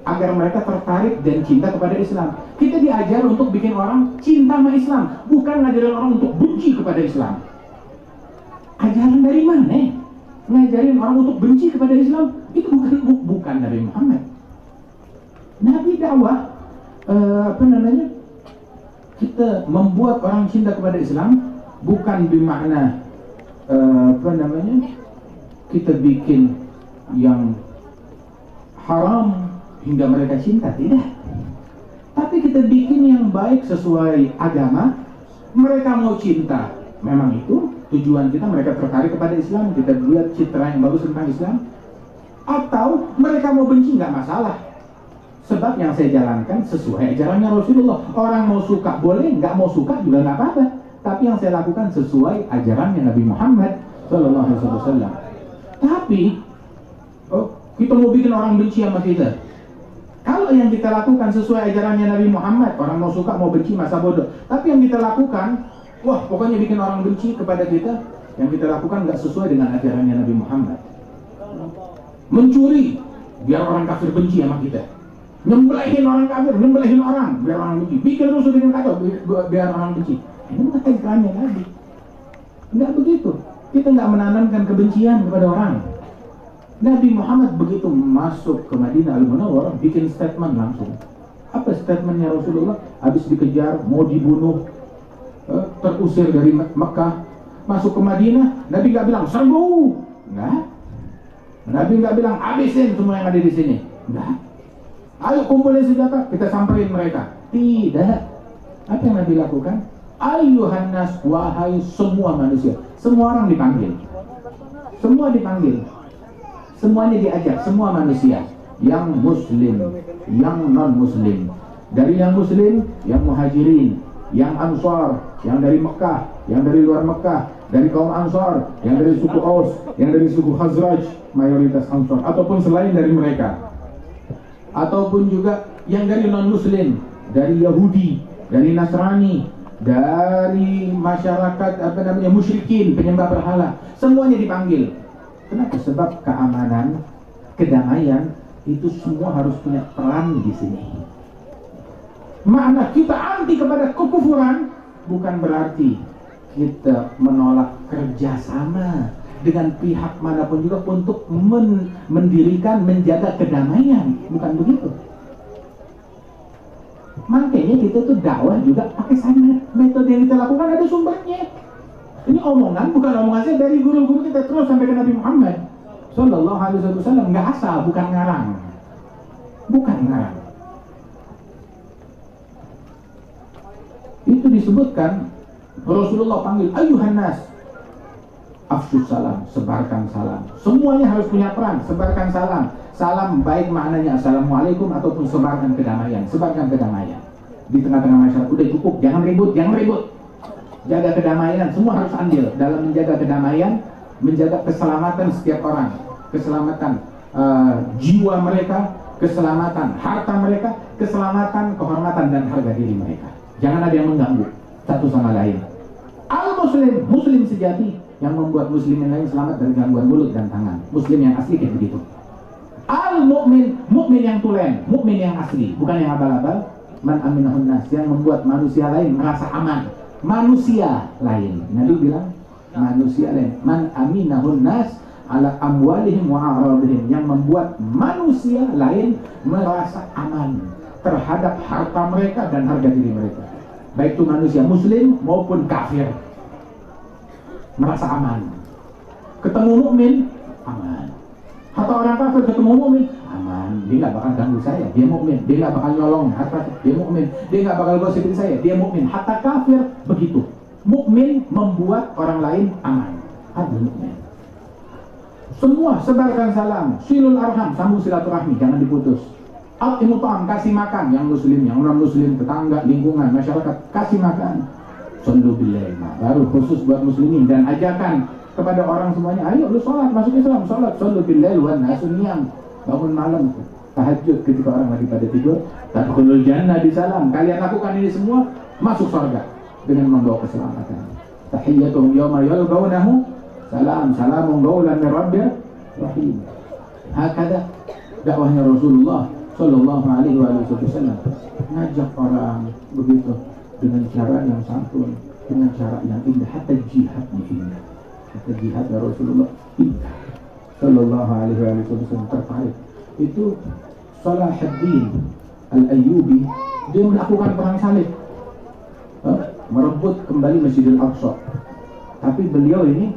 agar mereka tertarik dan cinta kepada Islam. Kita diajar untuk bikin orang cinta sama Islam, bukan ngajarin orang untuk benci kepada Islam. Ajaran dari mana? Ngajarin orang untuk benci kepada Islam, itu bukan dari Muhammad. Nabi dakwah kita membuat orang cinta kepada Islam bukan bermakna kita bikin yang haram hingga mereka cinta, tidak. Tapi kita bikin yang baik sesuai agama, mereka mau cinta. Memang itu tujuan kita, mereka tertarik kepada Islam, kita buat citra yang bagus tentang Islam. Atau mereka mau benci, nggak masalah. Sebab yang saya jalankan sesuai ajarannya Rasulullah. Orang mau suka boleh, nggak mau suka juga nggak apa-apa. Tapi yang saya lakukan sesuai ajarannya Nabi Muhammad Sallallahu Alaihi Wasallam. Tapi kita mau bikin orang benci sama kita. Kalau yang kita lakukan sesuai ajarannya Nabi Muhammad, orang mau suka mau benci masa bodoh. Tapi yang kita lakukan, wah pokoknya bikin orang benci kepada kita, yang kita lakukan nggak sesuai dengan ajarannya Nabi Muhammad. Mencuri biar orang kafir benci sama kita. nyembelihin orang kafir, nyembelihin orang biar orang benci, bikin rusuh dengan kacau biar orang benci. Ini bukan ajarannya Nabi. Enggak begitu. Kita nggak menanamkan kebencian kepada orang. Nabi Muhammad begitu masuk ke Madinah Al-Munawwarah bikin statement langsung. Apa statementnya Rasulullah? Habis dikejar, mau dibunuh, terusir dari Mekah, masuk ke Madinah, Nabi nggak bilang serbu, enggak. Nabi nggak bilang habisin semua yang ada di sini, enggak. Ayo kumpulin senjata, kita samperin mereka. Tidak. Apa yang Nabi lakukan? Ayuhan nas, wahai semua manusia, semua orang dipanggil, semua dipanggil, semuanya diajak, semua manusia, yang muslim, yang non muslim, dari yang muslim, yang muhajirin, yang ansar, yang dari Mekah, yang dari luar Mekah, dari kaum ansar, yang dari suku Aus, yang dari suku Khazraj, mayoritas ansar, ataupun selain dari mereka, ataupun juga yang dari non muslim, dari Yahudi, dari Nasrani, dari masyarakat musyrikin, penyembah berhala, semuanya dipanggil. Kenapa? Sebab keamanan, kedamaian itu semua harus punya peran di sini. Makna kita anti kepada kekufuran bukan berarti kita menolak kerjasama dengan pihak manapun juga untuk mendirikan, menjaga kedamaian, bukan begitu. Makanya kita tuh dakwah juga pakai sanad. Metode yang kita lakukan ada sumbernya. Ini omongan, bukan omongan saya, dari guru-guru kita terus sampai ke Nabi Muhammad Sallallahu Alaihi Wasallam. Nggak asal, bukan ngarang, bukan ngarang. Itu disebutkan Rasulullah panggil ayuhan nas, afsyus salam, sebarkan salam. Semuanya harus punya peran, sebarkan salam. Salam baik maknanya assalamualaikum ataupun sebarkan kedamaian, sebarkan kedamaian di tengah-tengah masyarakat. Udah cukup, jangan ribut, jangan ribut. Jaga kedamaian, semua harus andil dalam menjaga kedamaian, menjaga keselamatan setiap orang, keselamatan jiwa mereka, keselamatan harta mereka, keselamatan, kehormatan dan harga diri mereka. Jangan ada yang mengganggu satu sama lain. Al-Muslim, Muslim sejati yang membuat Muslim yang lain selamat dari gangguan mulut dan tangan. Muslim yang asli kayak begitu. Al-Mu'min, mukmin yang tulen, mukmin yang asli, bukan yang abal-abal. Man aminahun nas, yang membuat manusia lain merasa aman. Manusia lain, Nabi bilang manusia lain. Man aminahun nas ala amwalihim wa a'radihim, yang membuat manusia lain merasa aman terhadap harta mereka dan harga diri mereka. Baik itu manusia muslim maupun kafir, merasa aman. Ketemu mukmin, aman. Harta orang kafir ketemu mukmin, aman. Dia nggak bakal ganggu saya, dia mukmin. Dia nggak bakal nyolong harta, dia mukmin. Dia nggak bakal gosipin saya, dia mukmin. Harta kafir begitu. Mukmin membuat orang lain aman. Ada mukmin. Semua sebarkan salam, silul arham, sambung silaturahmi, jangan diputus. Al-imu ta'am, kasih makan yang muslim, yang non muslim, tetangga, lingkungan, masyarakat, kasih makan. Sallu billahi, baru khusus buat muslimin, dan ajakan kepada orang semuanya, ayo lu sholat, masuk Islam, sholat, sallu billahi wan nasu niyam, bangun malam, tahajud ketika orang lagi pada tidur, tadkhulul jannah di salam. Kalian lakukan ini semua, masuk surga dengan membawa keselamatan. Tahiyyatuhum yawma yalqawnahu salam, salamun qawlan min rabbir rahim. Hakada dakwahnya Rasulullah Sallallahu Alaihi Wasallam, ngajak orang begitu dengan cara yang santun, dengan cara yang indah. Hatta jihad indah, hatta jihad Rasulullah indah Sallallahu Alaihi Wasallam tertarik. Itu Salahuddin Al-Ayyubi, dia melakukan perang salib, merebut kembali Masjidil Aqsa. Tapi beliau ini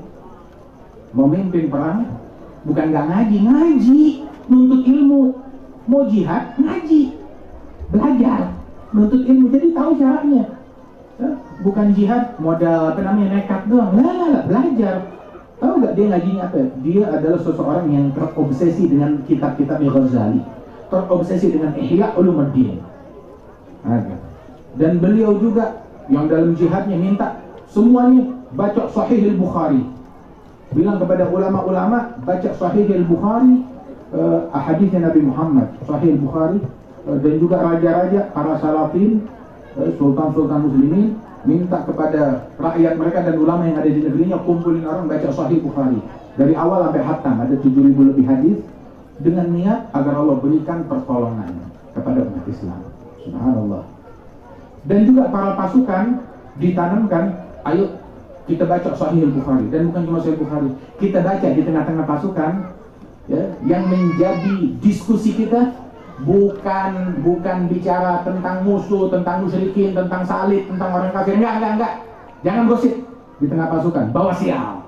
memimpin perang bukan nggak ngaji, nuntut ilmu. Mau jihad, ngaji, belajar, nuntut ilmu, jadi tahu caranya. Bukan jihad modal nekat doang, lah, belajar. Tahu nggak dia ngajinya apa? Dia adalah seseorang yang terobsesi dengan kitab-kitab Ghazali, terobsesi dengan Ihya Ulumuddin. Dan beliau juga yang dalam jihadnya minta semuanya baca Sahih Al-Bukhari. Bilang kepada ulama-ulama baca Sahih Al-Bukhari, hadisnya Nabi Muhammad, Sahih Bukhari, dan juga raja-raja, para salafin, sultan-sultan muslimin, minta kepada rakyat mereka dan ulama yang ada di negerinya, kumpulin orang baca Sahih Bukhari dari awal sampai khatam, ada 7.000 lebih hadis, dengan niat agar Allah berikan pertolongan kepada umat Islam. Subhanallah. Dan juga para pasukan ditanamkan, ayo kita baca Sahih Bukhari, dan bukan cuma Sahih Bukhari, kita baca di tengah-tengah pasukan, ya, yang menjadi diskusi kita bukan bicara tentang musuh, tentang musyrikin, tentang salib, tentang orang kafir. Enggak. Jangan gosip di tengah pasukan, bawa sial.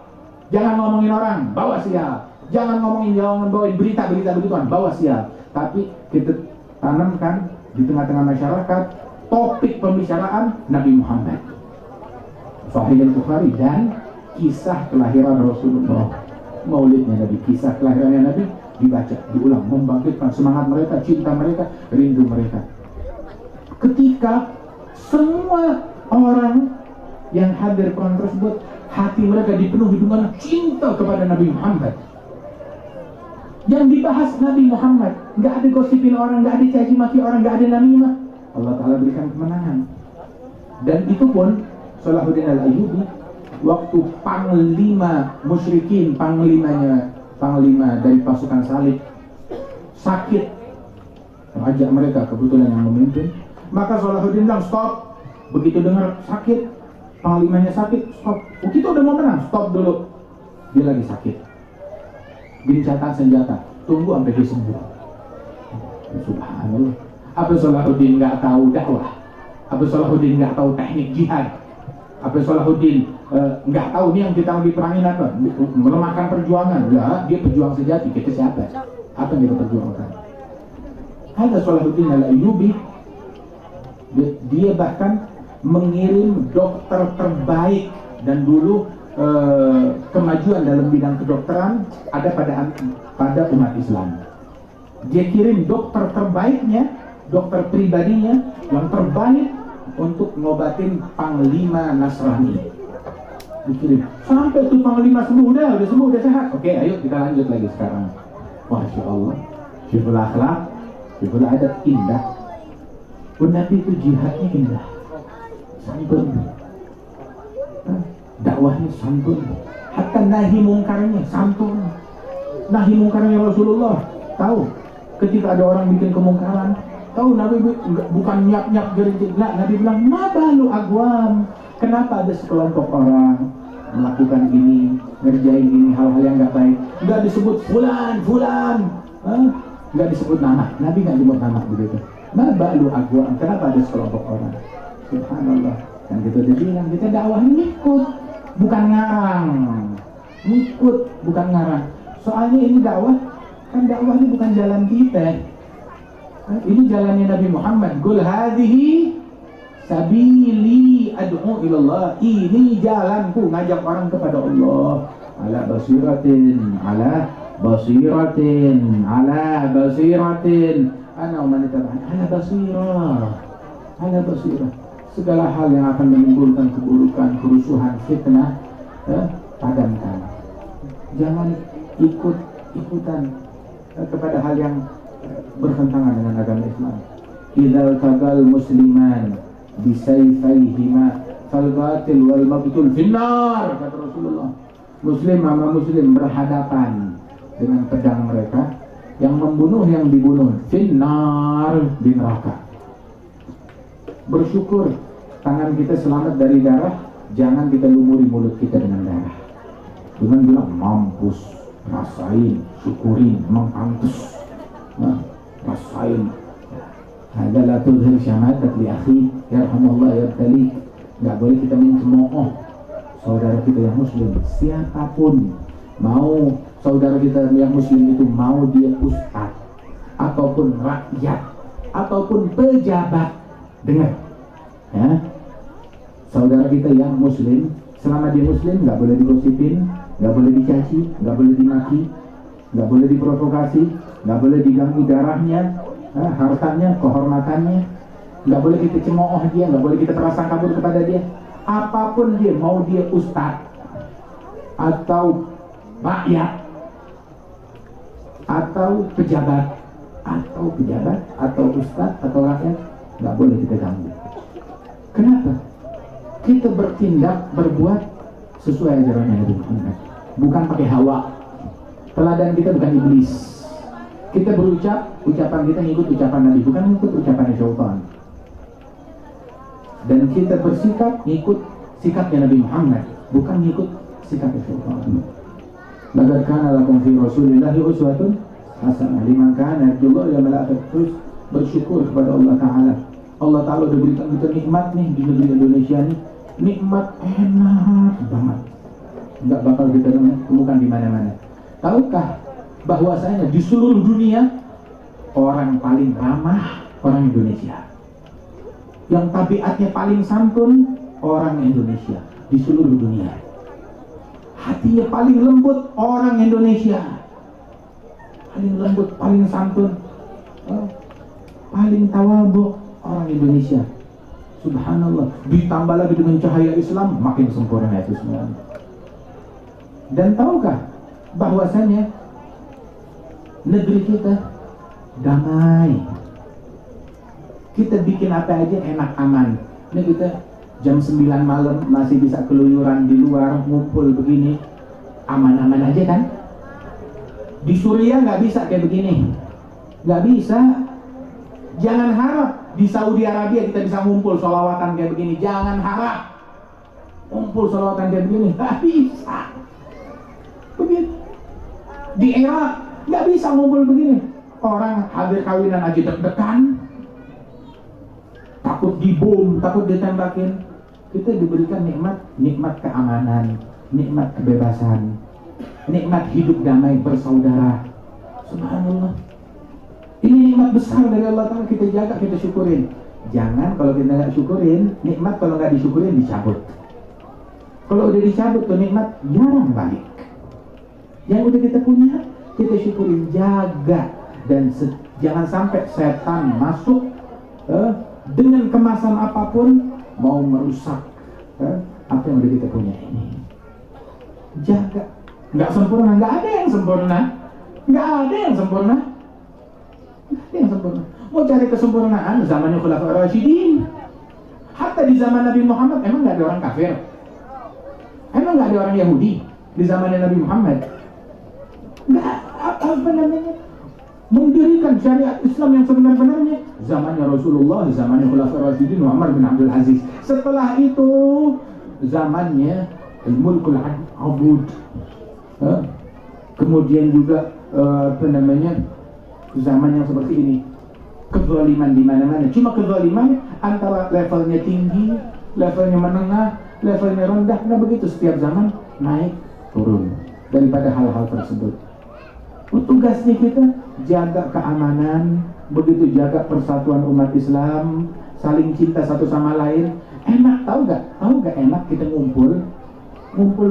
Jangan ngomongin orang, bawa sial. Jangan bawain berita-berita begituan, bawa sial. Tapi kita tanamkan di tengah-tengah masyarakat topik pembicaraan Nabi Muhammad, Sahih Bukhari, dan kisah kelahiran Rasulullah, maulidnya Nabi, kisah kelahirannya Nabi dibaca, diulang, membangkitkan semangat mereka, cinta mereka, rindu mereka. Ketika semua orang yang hadir Quran tersebut, hati mereka dipenuhi dengan cinta kepada Nabi Muhammad. Yang dibahas Nabi Muhammad, nggak ada gosipin orang, nggak ada caci maki orang, nggak ada namimah. Allah Ta'ala berikan kemenangan. Dan itu pun Salahuddin Al-Ayyubi, waktu panglima musyrikin, panglima dari pasukan salib sakit, raja mereka kebetulan yang memimpin, maka Salahuddin bilang stop. Begitu dengar sakit, panglimanya sakit, stop. Kita udah mau menang, stop dulu, dia lagi sakit. Gencatan senjata, tunggu sampai dia sembuh. Subhanallah. Apa Salahuddin nggak tahu dakwah? Apa Salahuddin nggak tahu teknik jihad? Apa Salahuddin nggak tahu nih yang kita lagi perangin apa? Melemahkan perjuangan? Ya, dia pejuang sejati. Kita siapa? Apa yang kita perjuangkan? Ada Salahuddin Al-Ayyubi, dia bahkan mengirim dokter terbaik, dan dulu kemajuan dalam bidang kedokteran ada pada umat Islam. Dia kirim dokter terbaiknya, dokter pribadinya yang terbaik untuk ngobatin panglima Nasrani. Dikirim sampai tuh panglima sembuh, udah sembuh, udah sehat. Oke, ayo kita lanjut lagi sekarang. Masya Allah, syiful akhlak, syiful adat indah. Nabi itu jihadnya indah, santun, dakwahnya santun, hatta nahi mungkarnya santun. Nahi mungkarnya Rasulullah, tahu ketika ada orang bikin kemungkaran, tahu Nabi bukan nyap-nyap gerik-gerik. Nabi bilang, mabalu agwam, kenapa ada sekelompok orang melakukan ini, ngerjain ini, hal-hal yang nggak baik, nggak disebut fulan, nggak disebut nama. Nabi nggak disebut nama begitu. Mabalu agwam, kenapa ada sekelompok orang? Subhanallah. Dan kita udah bilang, kita dakwahnya ngikut, bukan ngarang. Ngikut, bukan ngarang. Soalnya ini dakwah, kan dakwah ini bukan jalan kita. Ini jalannya Nabi Muhammad. Qul hadhihi sabili ad'u ilallah. Ini jalanku, ngajak orang kepada Allah. Ala basiratin, ala basiratin, ala basiratin. Ana wa man tabi'ani ala basirah. Ala basirah. Segala hal yang akan menimbulkan keburukan, kerusuhan, fitnah, padamkan. Jangan ikut-ikutan kepada hal yang bertentangan dengan agama Islam. Idzal tagal musliman bisayfayhima fal batil wal mabtul finnar, kata Rasulullah. Muslim sama muslim berhadapan dengan pedang mereka, yang membunuh yang dibunuh finnar, di neraka. Bersyukur tangan kita selamat dari darah, jangan kita lumuri mulut kita dengan darah. Dengan bilang mampus, rasain, syukurin, memang pantas. Rasain. Ada la tudhir syamatat li akhi yarhamullah yabtali. Nggak boleh kita mencemooh saudara kita yang muslim, siapapun. Mau saudara kita yang muslim itu, mau dia ustaz ataupun rakyat ataupun pejabat, dengar ya, saudara kita yang muslim, selama dia muslim nggak boleh digosipin, nggak boleh dicaci, nggak boleh dimaki, nggak boleh diprovokasi, nggak boleh diganggu darahnya, hartanya, kehormatannya, nggak boleh kita cemooh dia, nggak boleh kita prasangka buruk kepada dia. Apapun dia, mau dia ustaz atau rakyat atau pejabat atau ustaz atau rakyat, nggak boleh kita ganggu. Kenapa? Kita bertindak, berbuat sesuai ajaran Nabi Muhammad, bukan pakai hawa. Teladan kita bukan iblis. Kita berucap, ucapan kita ngikut ucapan Nabi, bukan ngikut ucapan syaitan. Dan kita bersikap ngikut sikapnya Nabi Muhammad, bukan ngikut sikap syaitan. Laqad kana lakum fi Rasulillahi uswatun hasanah liman kana yarjullaha wal yawmal akhir. Terus bersyukur kepada Allah Ta'ala. Allah Ta'ala udah berikan kita nikmat nih di negeri Indonesia nih, nikmat enak banget, nggak bakal kita temukan di mana-mana. Tahukah bahwasanya di seluruh dunia orang paling ramah orang Indonesia, yang tabiatnya paling santun orang Indonesia di seluruh dunia, hatinya paling lembut orang Indonesia, paling lembut, paling santun, paling tawadhu orang Indonesia. Subhanallah, ditambah lagi dengan cahaya Islam, makin sempurna itu semua. Dan tahukah bahwasanya negeri kita damai, kita bikin apa aja enak, aman. Ini kita jam 9 malam masih bisa keluyuran di luar, ngumpul begini, aman-aman aja kan? Di Suriah nggak bisa kayak begini, nggak bisa. Jangan harap di Saudi Arabia kita bisa ngumpul sholawatan kayak begini. Jangan harap ngumpul sholawatan kayak begini, nggak bisa. Begitu di Irak nggak bisa ngumpul begini. Orang hadir kawinan aja deg-degan, takut dibom, takut ditembakin. Kita diberikan nikmat keamanan, nikmat kebebasan, nikmat hidup damai bersaudara. Subhanallah, ini nikmat besar dari Allah Ta'ala, kita jaga, kita syukurin. Jangan kalau kita nggak syukurin, nikmat kalau nggak disyukurin dicabut. Kalau udah dicabut tuh nikmat jarang balik. Yang udah kita punya, kita syukurin, jaga. Dan jangan sampai setan masuk dengan kemasan apapun mau merusak apa yang udah kita punya ini. Jaga. Nggak sempurna, nggak ada yang sempurna, nggak ada yang sempurna, nggak ada yang sempurna. Mau cari kesempurnaan zamannya Khulafaur Rasyidin. Hatta di zaman Nabi Muhammad emang nggak ada orang kafir, emang nggak ada orang Yahudi di zamannya Nabi Muhammad. Nggak, apa namanya, mendirikan syariat Islam yang sebenar-benarnya zamannya Rasulullah, zamannya Khulafaur Rasyidin Umar bin Abdul Aziz. Setelah itu zamannya Al-Mulkul Abud, kemudian juga apa namanya, zaman yang seperti ini, kezaliman di mana-mana. Cuma kezaliman antara levelnya tinggi, levelnya menengah, levelnya rendah. Nah begitu setiap zaman naik turun daripada hal-hal tersebut. Tugasnya kita jaga keamanan, begitu jaga persatuan umat Islam, saling cinta satu sama lain. Enak, tahu gak enak kita ngumpul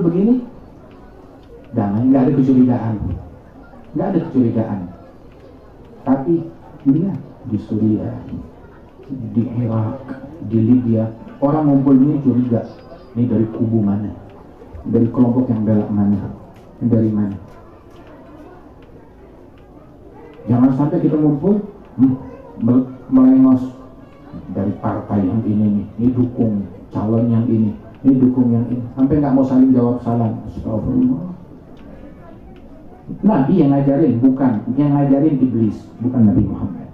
begini damai, nggak ada kecurigaan. Tapi iya, di Suriah, di Irak, di Libya, orang ngumpul ini curiga, ini dari kubu mana, dari kelompok yang belak mana, dari mana. Jangan sampai kita ngumpul melengos dari partai yang ini dukung calon yang ini dukung yang ini, sampai nggak mau saling jawab salam. Astagfirullah. Nabi yang ngajarin, bukan yang ngajarin iblis, bukan Nabi Muhammad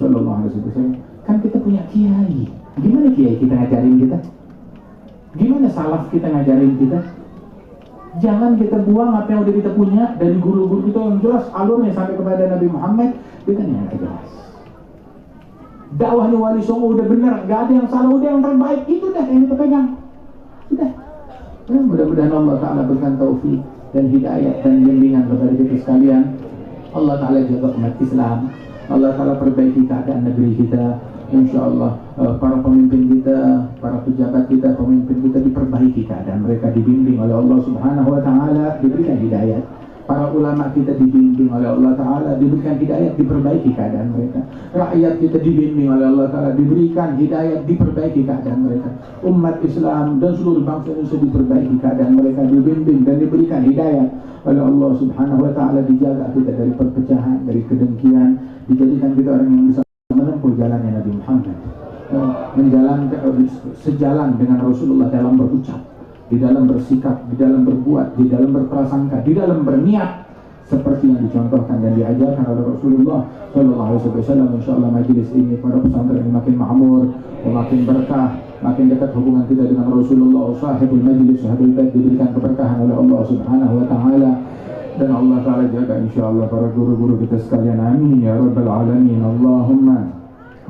Sallallahu Alaihi Wasallam. Kan kita punya kiai, gimana kiai kita ngajarin kita? Gimana salaf kita ngajarin kita? Jangan kita buang apa yang udah kita punya dari guru-guru kita yang jelas alurnya sampai kepada Nabi Muhammad dengan yang jelas. Dakwahnya Wali Songo udah benar, gak ada yang salah, udah yang terbaik, itu dah yang kita pegang. Sudah. Ya, mudah-mudahan Allah Ta'ala berikan taufik dan hidayah dan bimbingan kepada kita sekalian. Allah Ta'ala jaga umat Islam, Allah Ta'ala perbaiki keadaan negeri kita. InsyaAllah para pemimpin kita, para pejabat kita, pemimpin kita diperbaiki keadaan mereka, dibimbing oleh Allah Subhanahu Wa Ta'ala, diberikan hidayah. Para ulama kita dibimbing oleh Allah Ta'ala, diberikan hidayah, diperbaiki keadaan mereka. Rakyat kita dibimbing oleh Allah Ta'ala, diberikan hidayah, diperbaiki keadaan mereka. Umat Islam dan seluruh bangsa Indonesia diperbaiki keadaan mereka, dibimbing dan diberikan hidayah oleh Allah Subhanahu Wa Ta'ala. Dijaga kita dari perpecahan, dari kedengkian, dijadikan kita orang yang bisa menempuh jalannya Nabi Muhammad, menjalankan sejalan dengan Rasulullah dalam berucap, di dalam bersikap, di dalam berbuat, di dalam berprasangka, di dalam berniat, seperti yang dicontohkan dan diajarkan oleh Rasulullah Sallallahu Alaihi Wasallam. Insyaallah majelis ini pada pesantren ini makin makmur, makin berkah, makin dekat hubungan kita dengan Rasulullah. Sahibul majlis, sahibul bait diberikan keberkahan oleh Allah Subhanahu Wa Taala, dan Allah Taala jaga insyaallah para guru-guru kita sekalian. Amin ya rabbal alamin. Allahumma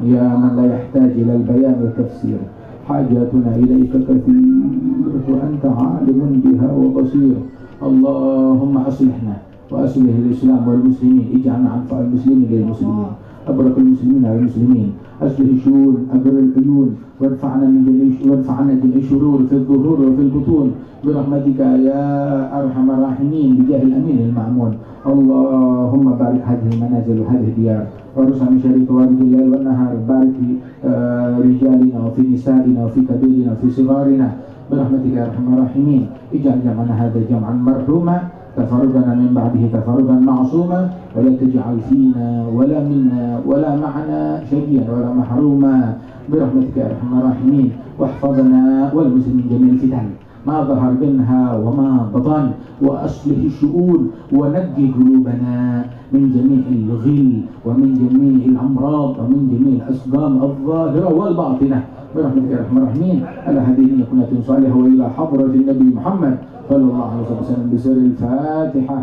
ya man la yahtaj ila al-bayan wa tafsir, hajatuna ilaika kathir wa anta alimun biha wa basir. Allahumma aslihna وأصلح الإسلام والمسلمين، اجعلنا أنفع المسلمين للمسلمين، أبرك المسلمين على المسلمين، أصلح الشؤون، أبر العيون، وارفعنا جميع الشرور في الظهور وفي البطون برحمتك يا أرحم الراحمين بجاه الأمين المأمون. اللهم بارك هذه المنازل وهذه الديار، وارزقنا من شر طوارئ الليل والنهار، بارك في رجالنا وفي نسائنا وفي كبيرنا وفي صغارنا برحمتك يا أرحم الراحمين. اجعل جمعنا هذا جمعا مرحوما، تفرقنا من بعده تفرقا معصوما، ولا تجعل فينا ولا منا ولا معنا شقيا ولا محروما برحمتك يا ارحم الراحمين. واحفظنا والمسلمين جميع الفتن ما ظهر منها وما بطن، واصلح الشؤون، ونقي قلوبنا من جميع الغل ومن جميع الامراض ومن جميع الاسقام الظاهره والباطنه برحمتك يا ارحم الراحمين. على هذه النية صالحة، والى حضرة النبي محمد صلى الله عليه وسلم بسر الفاتحة.